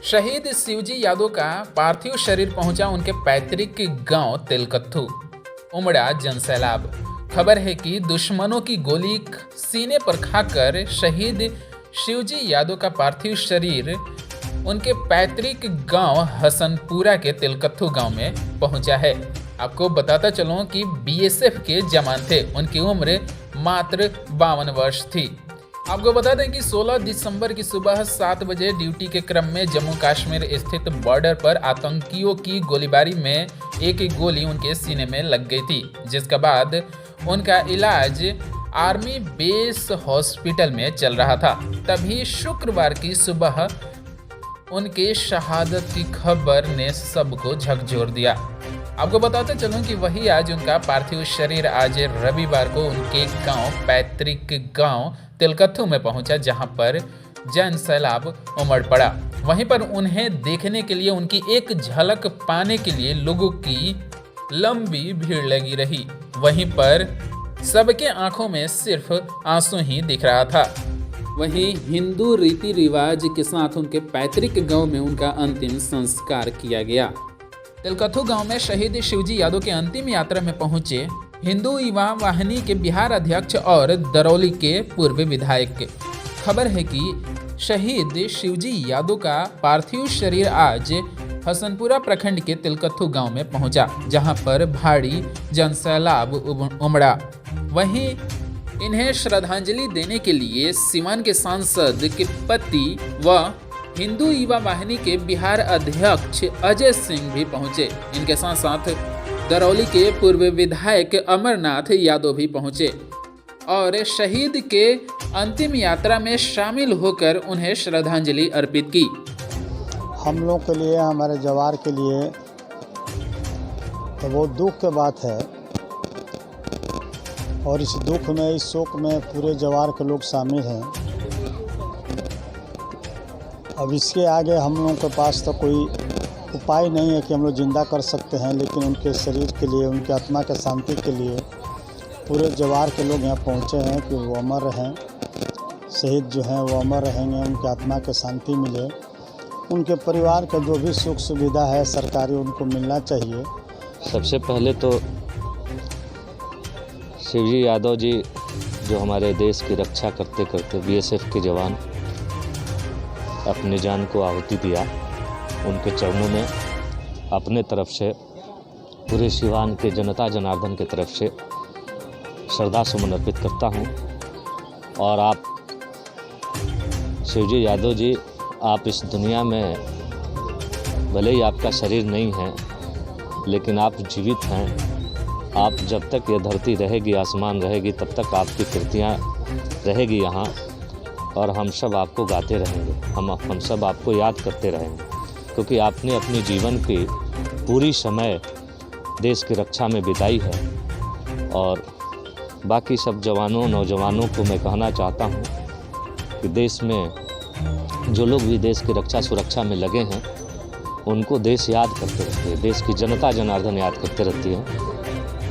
शहीद शिवजी यादव का पार्थिव शरीर पहुंचा उनके पैतृक गांव तेलकत्थू, उमड़ा जनसैलाब। खबर है कि दुश्मनों की गोली सीने पर खाकर शहीद शिवजी यादव का पार्थिव शरीर उनके पैतृक गांव हसनपुरा के तेलकत्थू गांव में पहुंचा है। आपको बताता चलूं कि बीएसएफ के जवान थे। उनकी उम्र मात्र 52 वर्ष थी। आपको बता दें कि 16 दिसंबर की सुबह 7 बजे ड्यूटी के क्रम में जम्मू कश्मीर स्थित बॉर्डर पर आतंकियों की गोलीबारी में एक गोली उनके सीने में लग गई थी, जिसके बाद उनका इलाज आर्मी बेस हॉस्पिटल में चल रहा था। तभी शुक्रवार की सुबह उनके शहादत की खबर ने सबको झकझोर दिया। आपको बताते चलूं कि वही आज उनका पार्थिव शरीर आज रविवार को उनके पैतृक गांव तेलकत्थू में पहुंचा, जहां पर जन सैलाब उमड़ पड़ा। वहीं पर उन्हें देखने के लिए, उनकी एक झलक पाने के लिए लोगों की लंबी भीड़ लगी रही। वहीं पर सबके आंखों में सिर्फ आंसू ही दिख रहा था। वहीं हिंदू रीति रिवाज के साथ उनके पैतृक गांव में उनका अंतिम संस्कार किया गया। तेलकत्थू गांव में शहीद शिवजी यादव के अंतिम यात्रा में पहुंचे हिंदू युवा वाहिनी के बिहार अध्यक्ष और दरौली के पूर्व विधायक। खबर है कि शहीद शिवजी यादव का पार्थिव शरीर आज हसनपुरा प्रखंड के तेलकत्थू गांव में पहुंचा, जहां पर भारी जनसैलाब उमड़ा। वहीं इन्हें श्रद्धांजलि देने के लिए सीवान के सांसद के पति व हिंदू युवा वाहिनी के बिहार अध्यक्ष अजय सिंह भी पहुंचे। इनके साथ साथ दरौली के पूर्व विधायक अमरनाथ यादव भी पहुंचे और शहीद के अंतिम यात्रा में शामिल होकर उन्हें श्रद्धांजलि अर्पित की। हम लोग के लिए, हमारे जवार के लिए तो बहुत दुख की बात है और इस दुख में, इस शोक में पूरे जवार के लोग शामिल हैं। अब इसके आगे हम लोगों के पास तो कोई उपाय नहीं है कि हम लोग जिंदा कर सकते हैं, लेकिन उनके शरीर के लिए, उनके आत्मा के शांति के लिए पूरे जवार के लोग यहाँ पहुँचे हैं कि वो अमर रहें, शहीद जो हैं वो अमर रहेंगे, उनकी आत्मा के शांति मिले। उनके परिवार का जो भी सुख सुविधा है सरकारी, उनको मिलना चाहिए। सबसे पहले तो शिवजी यादव जी जो हमारे देश की रक्षा करते करते बीएसएफ के जवान अपनी जान को आहुति दिया, उनके चरणों में अपने तरफ से, पूरे सिवान के जनता जनार्दन की तरफ से श्रद्धा सुमन अर्पित करता हूं। और आप शिवजी यादव जी, आप इस दुनिया में भले ही आपका शरीर नहीं है, लेकिन आप जीवित हैं। आप जब तक ये धरती रहेगी, आसमान रहेगी, तब तक आपकी कृतियाँ रहेगी यहाँ, और हम सब आपको गाते रहेंगे, हम सब आपको याद करते रहेंगे, क्योंकि आपने अपनी जीवन की पूरी समय देश की रक्षा में बिताई है। और बाकी सब जवानों, नौजवानों को मैं कहना चाहता हूँ कि देश में जो लोग भी देश की रक्षा सुरक्षा में लगे हैं, उनको देश याद करते रहते हैं, देश की जनता जनार्दन याद करते रहती है,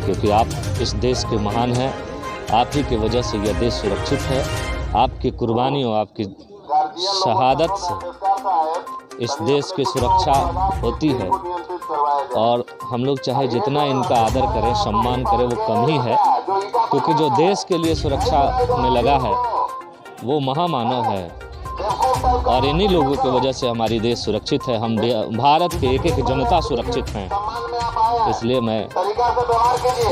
क्योंकि आप इस देश के महान हैं। आप ही की वजह से यह देश सुरक्षित है। आपकी कुर्बानी और आपकी शहादत से इस देश की सुरक्षा होती है। और हम लोग चाहे जितना इनका आदर करें, सम्मान करें, वो कम ही है, क्योंकि जो देश के लिए सुरक्षा में लगा है वो महामानव है। और इन्हीं लोगों की वजह से हमारी देश सुरक्षित है। हम भारत के एक एक जनता सुरक्षित हैं। इसलिए मैं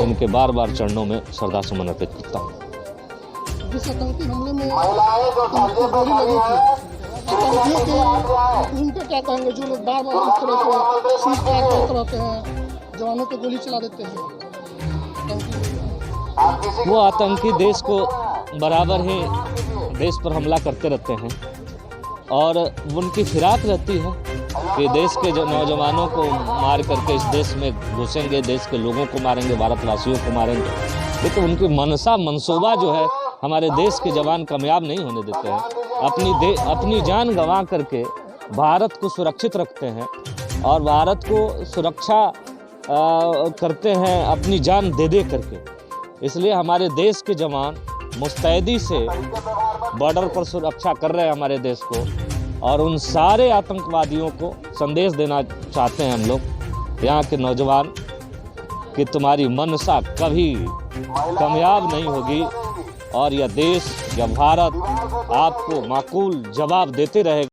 इनके बार बार चरणों में श्रद्धा सुमन अर्पित करता हूँ। जिस आतंकी हमले में उनको गोली लगी थी, आतंकियों के उनका क्या कहेंगे जो लोग बार बार इस तरह से सीज़फायर करते रहते हैं, जवानों को गोली चला देते हैं? वो आतंकी देश को बराबर ही देश पर हमला करते रहते हैं, और उनकी फिराक रहती है कि देश के नौजवानों को मार करके इस देश में घुसेंगे, देश के लोगों को मारेंगे, भारतवासियों को मारेंगे। लेकिन उनकी मनसूबा जो है, हमारे देश के जवान कामयाब नहीं होने देते हैं। अपनी जान गंवा करके भारत को सुरक्षित रखते हैं और भारत को सुरक्षा करते हैं अपनी जान दे दे करके। इसलिए हमारे देश के जवान मुस्तैदी से बॉर्डर पर सुरक्षा कर रहे हैं हमारे देश को, और उन सारे आतंकवादियों को संदेश देना चाहते हैं हम लोग यहाँ के नौजवान कि तुम्हारी मनसा कभी कामयाब नहीं होगी और यह देश, यह भारत आपको माकूल जवाब देते रहेगा।